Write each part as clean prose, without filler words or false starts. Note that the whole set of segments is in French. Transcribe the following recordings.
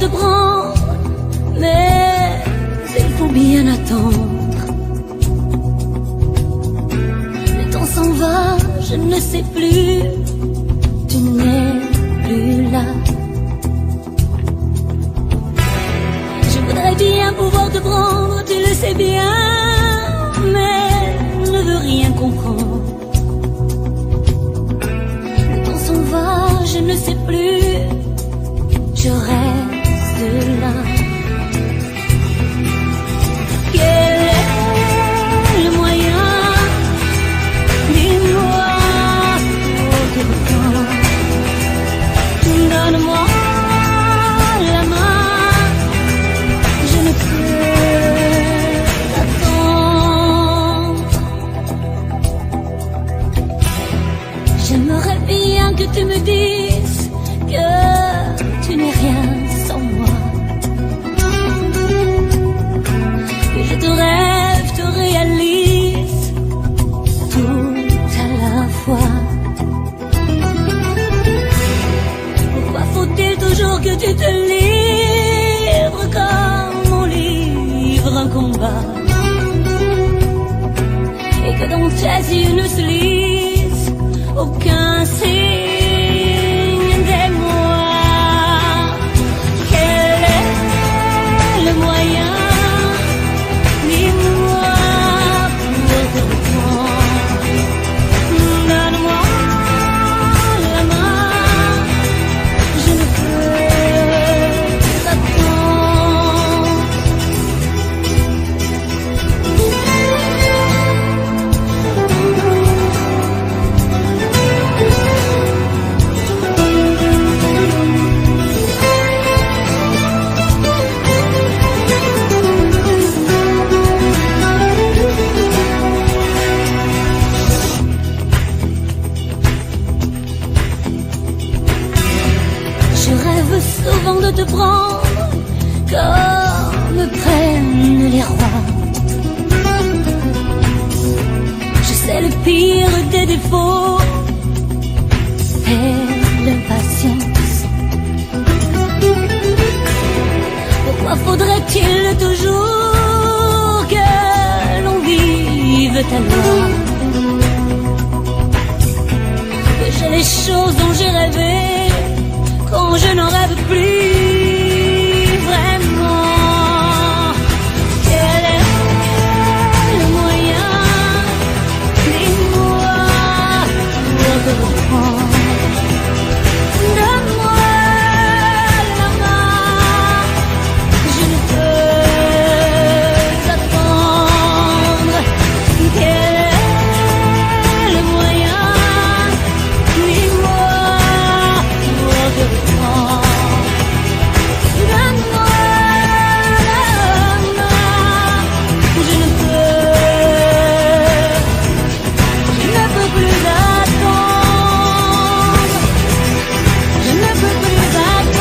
te prendre, mais il faut bien attendre. Le temps s'en va, je ne sais plus, tu n'es plus là. Je voudrais bien pouvoir te prendre, tu le sais bien, mais ne veux rien comprendre. Le temps s'en va, je ne sais plus, je reste là. Quel est le moyen? Dis-moi pour te reprendre. Donne-moi la main, je ne peux t'attendre. J'aimerais bien que tu me dises que tu n'es rien sans moi, que je te rêve, te réalise tout à la fois. Pourquoi faut-il toujours que tu te livres comme on livre un combat, et que dans tes yeux ne se lise aucun signe? Souvent de te prendre comme prennent les rois. Je sais le pire des défauts, c'est l'impatience. Pourquoi faudrait-il toujours que l'on vive à loi, que j'ai les choses dont j'ai rêvé quand je n'en rêve plus vraiment? Quel est le moyen? Dis-moi pour te reprendre. Donne-moi la main, je ne peux t'attendre. Quel est le moyen? Dis-moi pour te reprendre. Donne-moi la main, je ne peux plus attendre. Je ne peux plus attendre.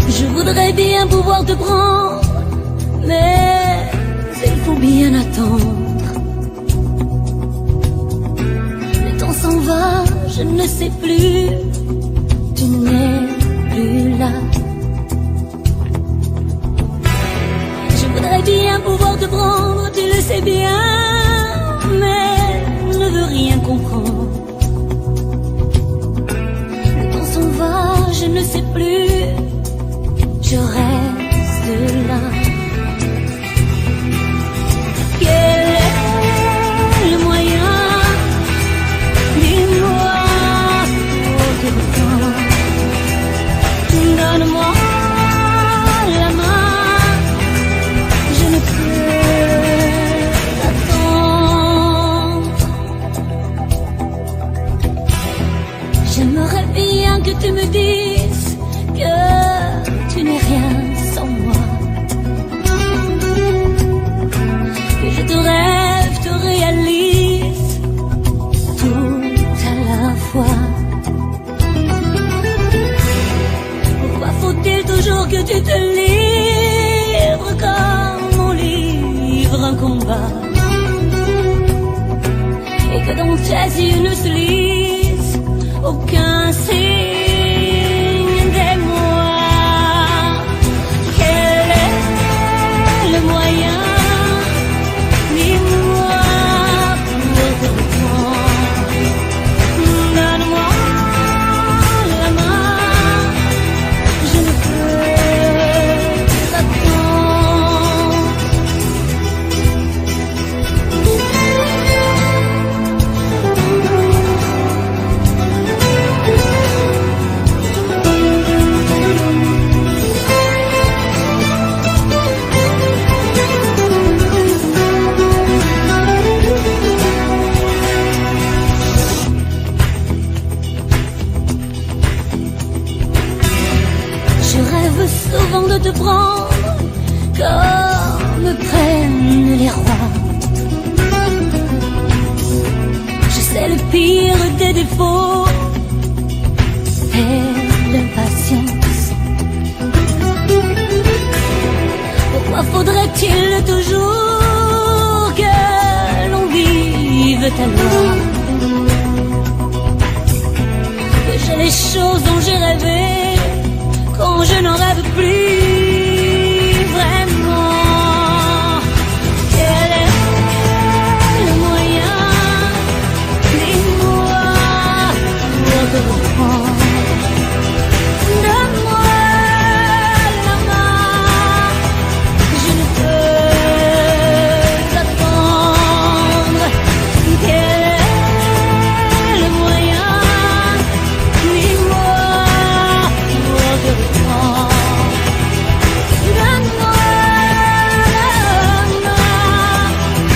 Je voudrais bien pouvoir te prendre, mais il faut bien attendre. Le temps s'en va, je ne sais plus, tu n'es plus là. Je voudrais bien pouvoir te prendre, tu le sais bien, mais ne veux rien comprendre. Le temps s'en va, je ne sais plus, je reste là. Quel est le moyen? Dis-moi pour te reprendre. Donne-moi la main, je ne peux t'attendre. J'aimerais bien que tu me dises yeux ne se lisent, aucun signe des mois. Quel est le moyen, dis-moi, pour te reprendre? Donne-moi la main, je ne peux t'attendre. Je rêve souvent de te prendre comme prennent les rois. Je sais le pire des défauts, c'est l'impatience. Pourquoi faudrait-il toujours que l'on vive tellement, que j'ai les choses dont j'ai rêvé quand je n'en rêve plus vraiment? Quel est le moyen, dis-moi, pour te reprendre? Donne-moi la main, je ne peux t'attendre. Quel est le moyen, dis-moi, pour te reprendre? Donne-moi la main,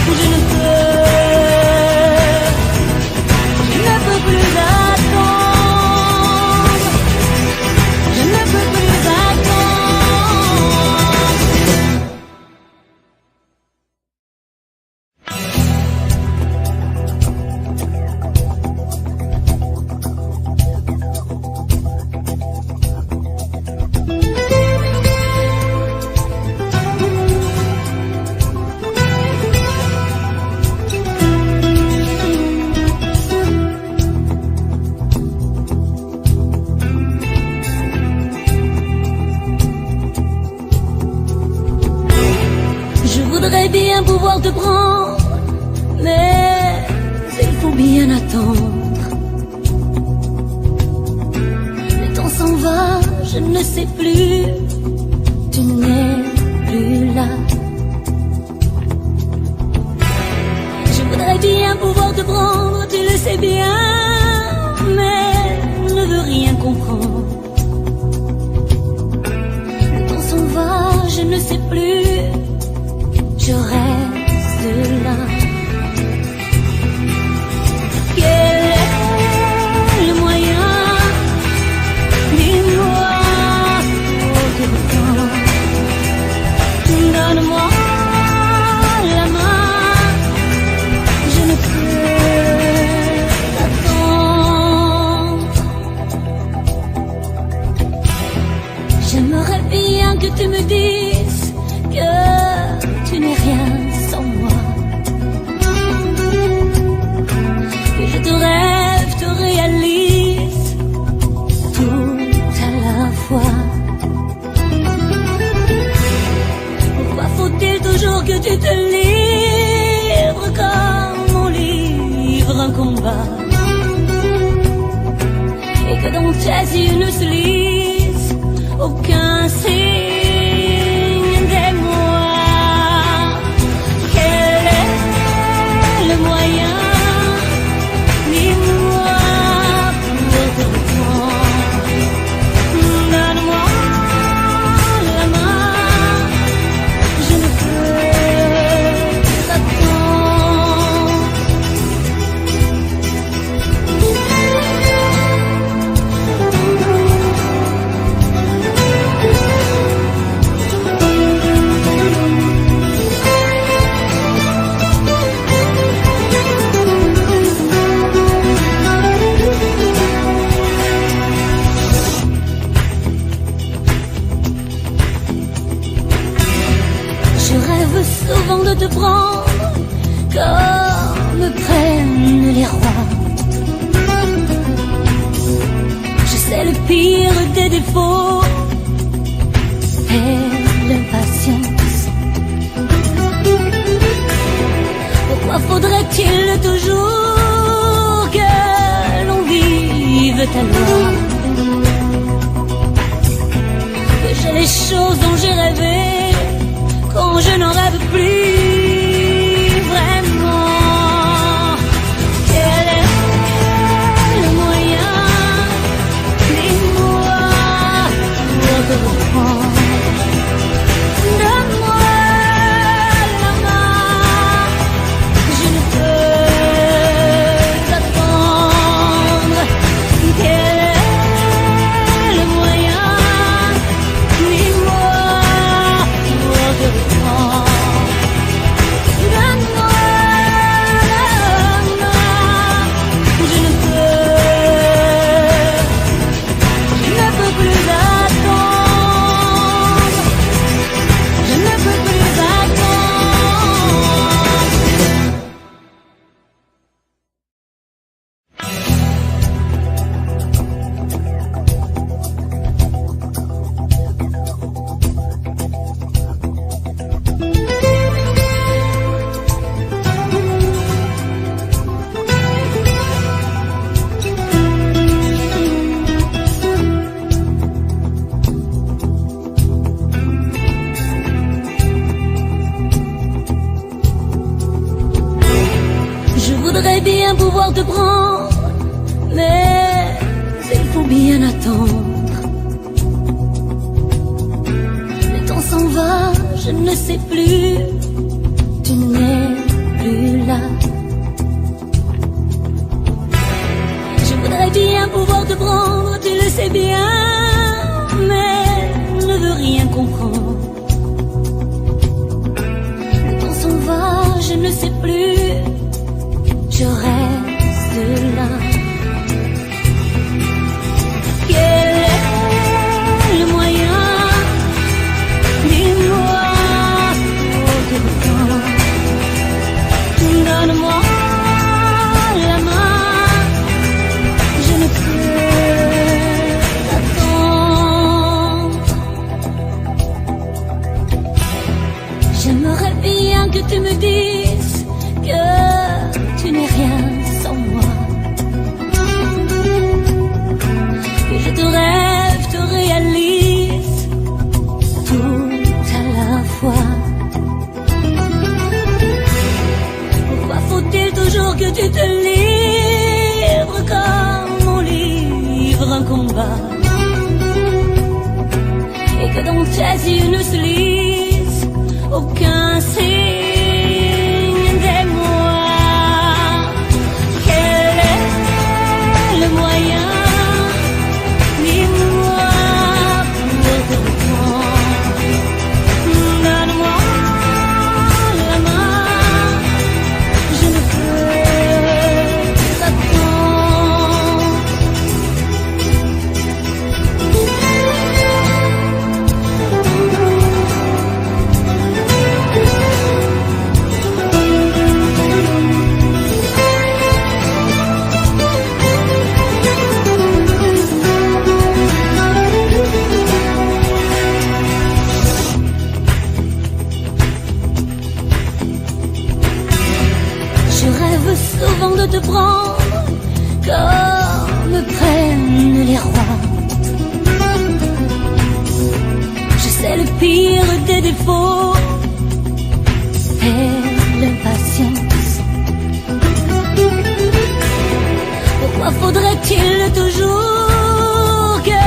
je ne peux plus attendre. Je ne peux plus attendre. Je voudrais bien pouvoir te prendre, mais il faut bien attendre. Le temps s'en va, je ne sais plus, tu n'es plus là. Je voudrais bien pouvoir te prendre, tu le sais bien, mais ne veux rien comprendre. Le temps s'en va, je ne sais plus, je reste là. Quel est le moyen, dis-moi, pour te reprendre? Donne-moi la main, je ne peux t'attendre. J'aimerais bien que tu me dises que tu n'es rien sans moi, que je te rêve, te réalise tout à la fois. Pourquoi faut-il toujours que tu te livres comme on livre un combat, et que dans tes yeux ne se lise aucun signe des mois? Quel est le moyen, dis-moi, pour te reprendre? Donne-moi la main, je ne peux t'attendre. souvent de te prendre comme prennent les rois. le pire des défauts est l'impatience. Pourquoi faudrait-il toujours que l'on vive tellement, que j'ai les choses dont j'ai rêvé quand je n'en rêve plus vraiment? Quel est le moyen, dis-moi, pour te reprendre? Donne-moi la main, je ne peux t'attendre. Quel est le moyen, dis-moi, pour te reprendre? Donne-moi la main, je ne peux plus attendre. Je ne peux plus attendre. Je voudrais bien pouvoir te prendre, mais il faut bien attendre. Le temps s'en va, je ne sais plus, tu n'es plus là. Je voudrais bien pouvoir te prendre, tu le sais bien, mais ne veux rien comprendre. Le temps s'en va, je ne sais plus, je reste là. Quel est le moyen, dis-moi, pour te reprendre? Donne-moi la main, je ne peux t'attendre. J'aimerais bien que tu me dises que tu n'es rien sans moi, que je te rêve, te réalise tout à la fois. Pourquoi faut-il toujours que tu te livres comme on livre un combat, et que dans tes yeux ne se lise aucun signe d'émoi? Quel est le moyen, dis-moi, pour te reprendre? Donne-moi la main, je ne peux t'attendre. Je rêve souvent de te prendre comme me prennent les rois. Je sais le pire des défauts est l'impatience. Pourquoi faudrait-il toujours que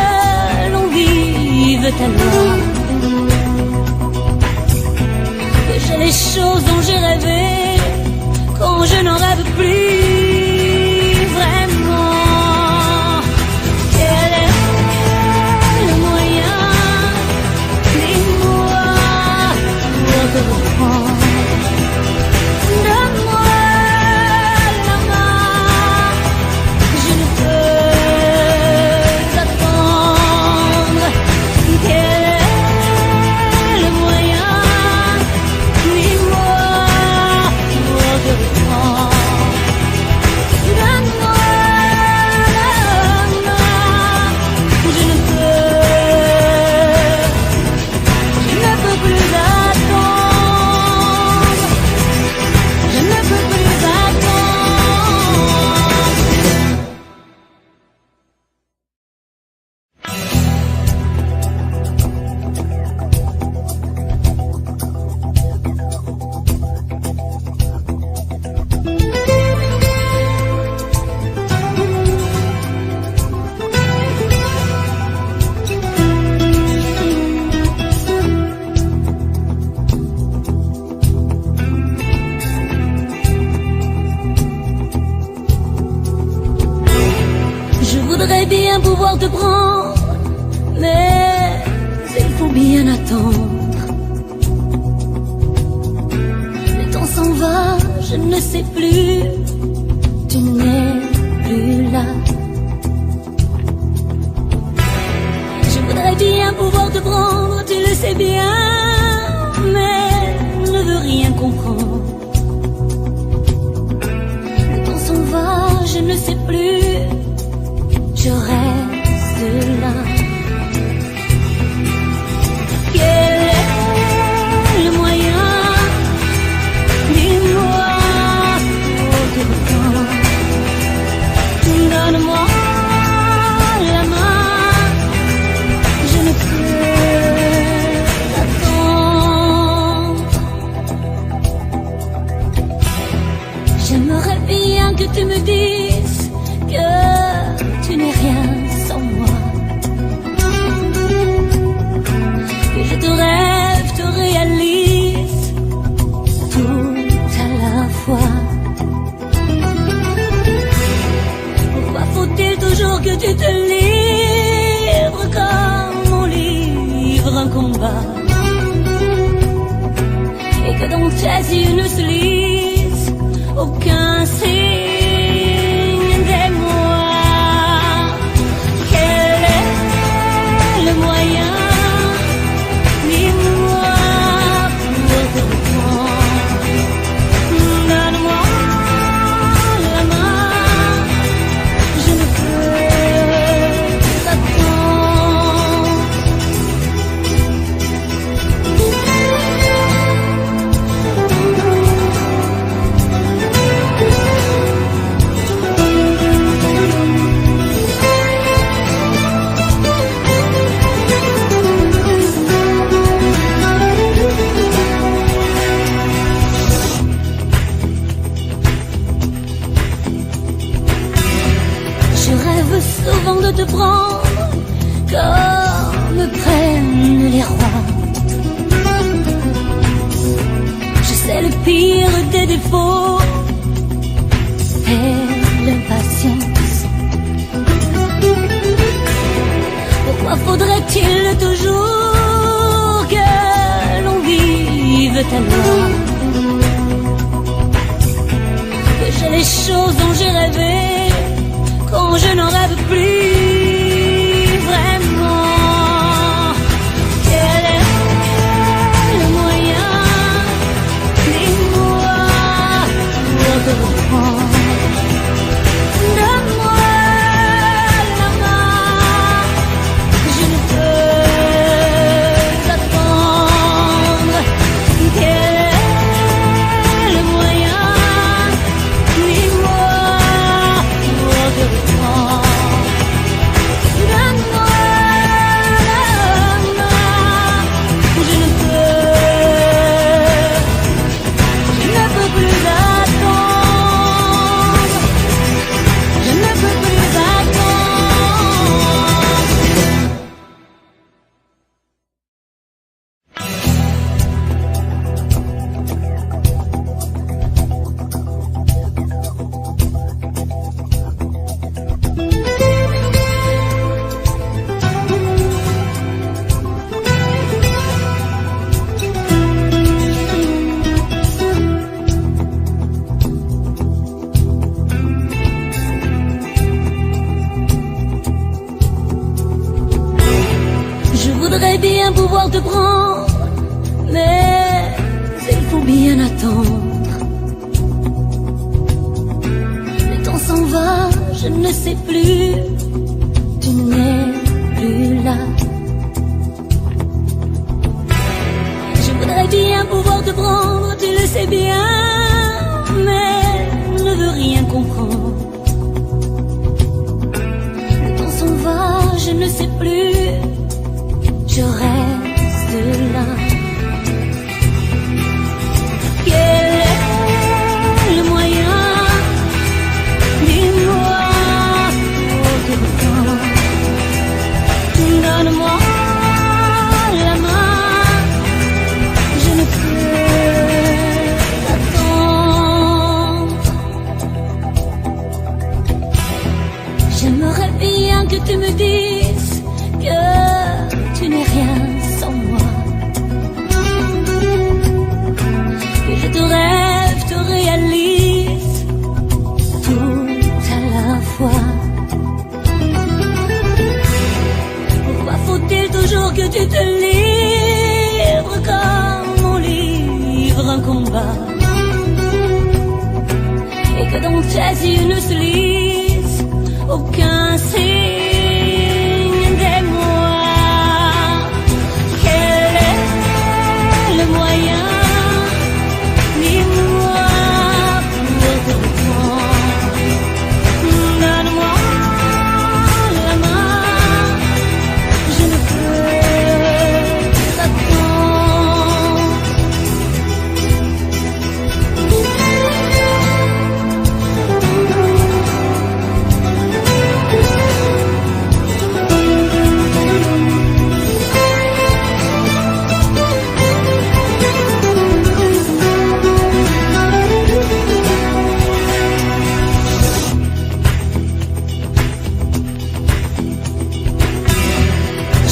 l'on vive tellement, que j'ai les choses dont j'ai rêvé quand je n'en rêve plus vraiment? Quel est le moyen, dis-moi, pour te reprendre? Donne-moi la main, je ne peux t'attendre. Quel pouvoir te prendre, mais il faut bien attendre. Le temps s'en va, je ne sais plus, tu n'es plus là. Je voudrais bien pouvoir te prendre, tu le sais bien, mais ne veux rien comprendre. Le temps s'en va, je ne sais plus, je reste là. Quel est le moyen? Dis-moi, pour te reprendre. Donne-moi la main, je ne peux attendre. J'aimerais bien que tu me dises que tu n'es rien sans moi. Que je te rêve, te réalise tout à la fois. Pourquoi faut-il toujours que tu te livres comme on livre un combat, et que dans tes yeux ne se lise aucun signe d'émoi? Quel est le moyen? Dis-moi pour te reprendre. Donne-moi la main, je ne peux t'attendre. Je rêve souvent de te prendre comme prennent les rois. Je sais le pire des défauts et l'impatience. Pourquoi faudrait-il toujours que l'on vive à loi? Que j'ai les choses dont j'ai rêvé quand je n'en rêve plus vraiment. Quel est le moyen? Dis-moi pour te reprendre. Donne-moi la main, je ne peux attendre. Quel est le moyen? Dis-moi pour te reprendre. Donne-moi la main, je ne peux plus attendre. Je ne peux plus attendre. Je voudrais bien pouvoir te prendre, mais il faut bien attendre. Le temps s'en va, je ne sais plus, tu n'es plus là. Je voudrais bien pouvoir te prendre, tu le sais bien, mais ne veux rien comprendre. Le temps s'en va, je ne sais plus, je reste là. Quel est le moyen? Dis-moi pour te reprendre. Donne-moi la main, je ne peux t'attendre. J'aimerais bien que tu me dises que tu te livres comme on livre un combat. Et que dans tes yeux ne se lise aucun signe d'émoi. Quel est le moyen, dis-moi, pour te reprendre? Donne-moi la main, je ne peux t'attendre.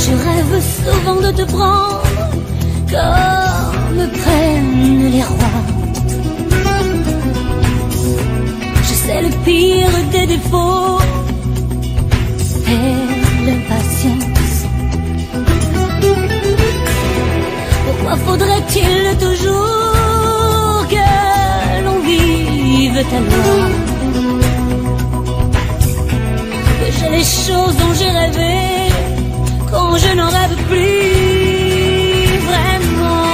Je rêve souvent de te prendre comme me prennent les rois. Je sais le pire des défauts, c'est l'impatience. Pourquoi faudrait-il toujours que l'on vive à loi? Que j'ai les choses dont j'ai rêvé quand je n'en rêve plus vraiment.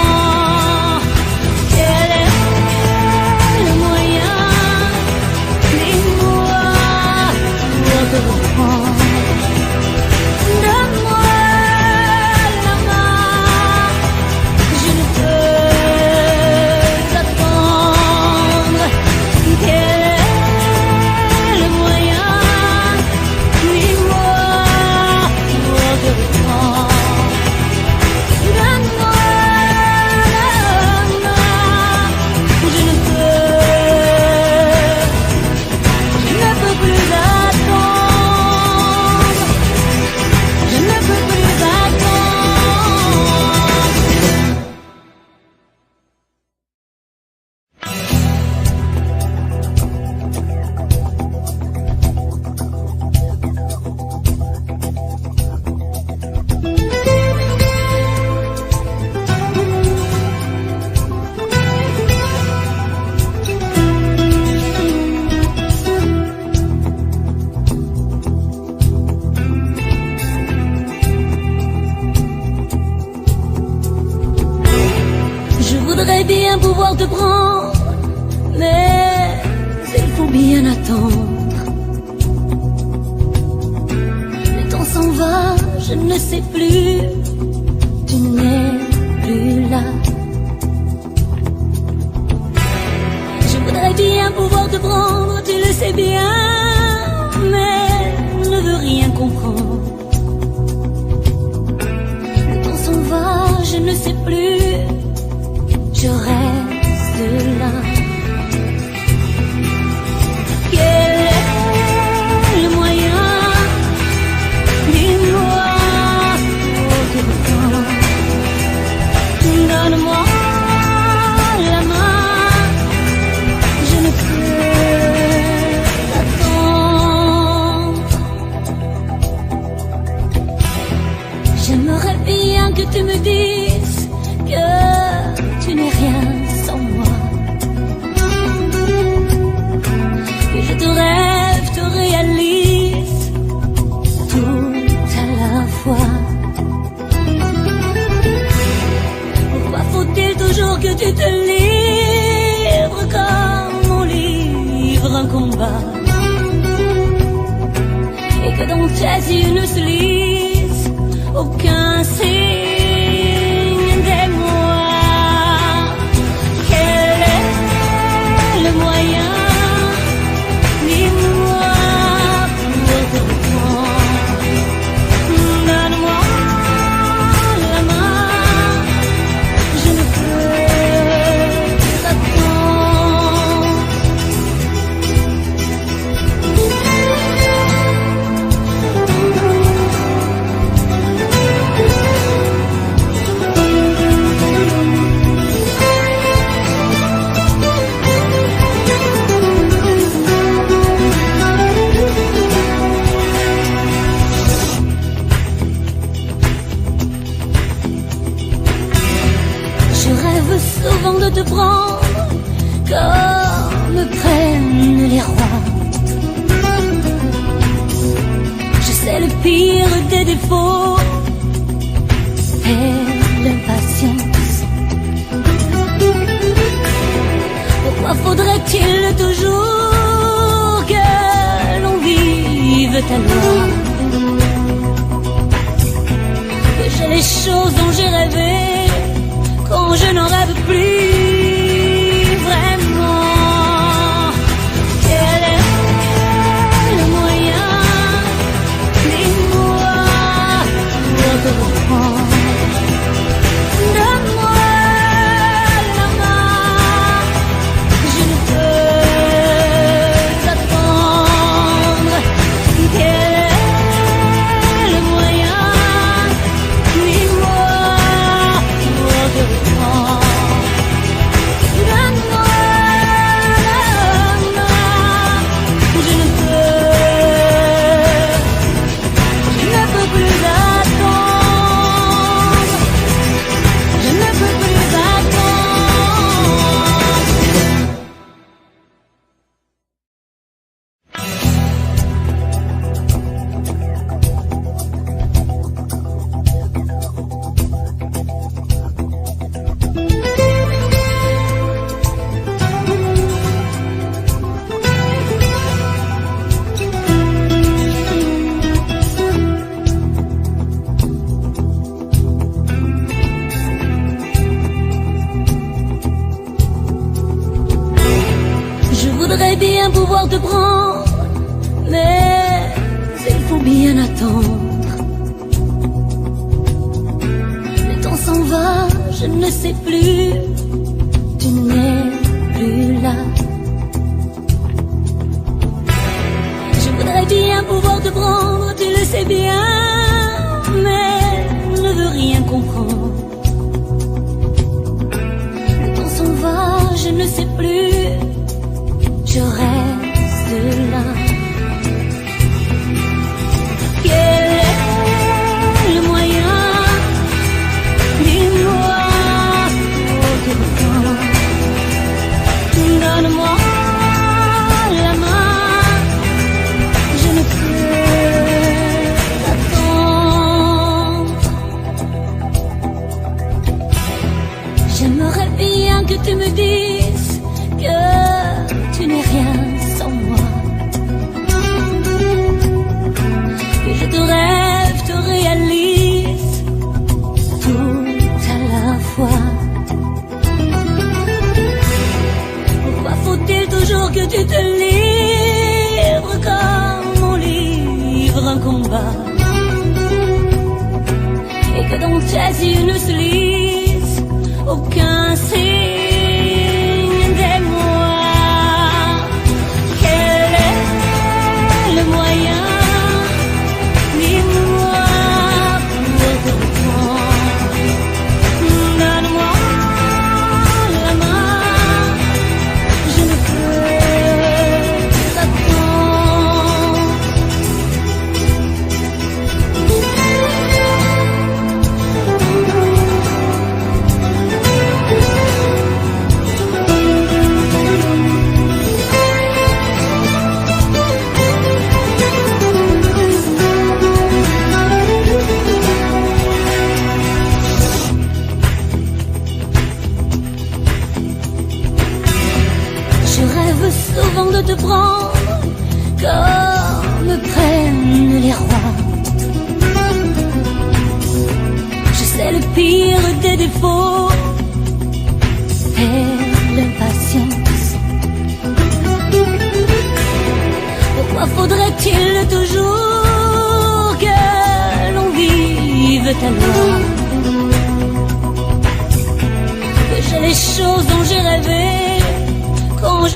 Quel est le moyen, dis-moi, pour te reprendre? Donne-moi la main, je ne peux t'attendre. Quel est le moyen, dis-moi, pour te reprendre? Donne-moi la main, je ne peux plus attendre. Je ne peux plus attendre. Je voudrais bien pouvoir te prendre, mais il faut bien attendre. Le temps s'en va, je ne sais plus, tu n'es plus là. Je voudrais bien pouvoir te prendre, tu le sais bien, mais ne veux rien comprendre. Le temps s'en va, je ne sais plus, je reste là. Quel est le moyen, dis-moi, pour te reprendre? Donne-moi la main, je ne peux t'attendre. J'aimerais bien que tu me dises que tu n'es rien sans moi, que je te rêve, te réalise tout à la fois. Pourquoi faut-il toujours que tu te livres comme on livre un combat? Et que dans tes yeux ne se lise aucun signe d'émoi. Quel est le moyen, dis-moi, pour te reprendre? Donne-moi la main, je ne peux t'attendre. rêve souvent de te prendre comme prennent les rois. Je sais le pire des défauts et l'impatience. Pourquoi faudrait-il toujours que l'on vive à loi, que j'ai les choses dont j'ai rêvé quand je n'en rêve plus vraiment? Quel est le moyen, dis-moi, pour te reprendre? Donne-moi la main, je ne peux t'attendre. Quel est le moyen, dis-moi, pour te reprendre? Donne-moi la main, je ne peux plus attendre. Je ne peux plus attendre. Je voudrais bien pouvoir te prendre, mais il faut bien attendre. Le temps s'en va, je ne sais plus, tu n'es plus là. Je voudrais bien pouvoir te prendre, tu le sais bien, mais ne veux rien comprendre. Le temps s'en va, je ne sais plus, je reste là. Quel est le moyen, dis-moi, pour te reprendre? Donne-moi la main, je ne peux t'attendre. J'aimerais bien que tu me dises que tu n'es rien sans moi, que je te rêve, te réalise tout à la fois. Pourquoi faut-il toujours que tu te livres comme on livre un combat, et que dans tes yeux ne se lise aucun signe d'émoi? Quel est le moyen, dis-moi, pour te reprendre? Donne-moi la main, je ne peux t'attendre. Je rêve souvent de te prendre comme prennent les rois. Je sais le pire des défauts et l'impatience. Pourquoi faudrait-il toujours que l'on vive à loi,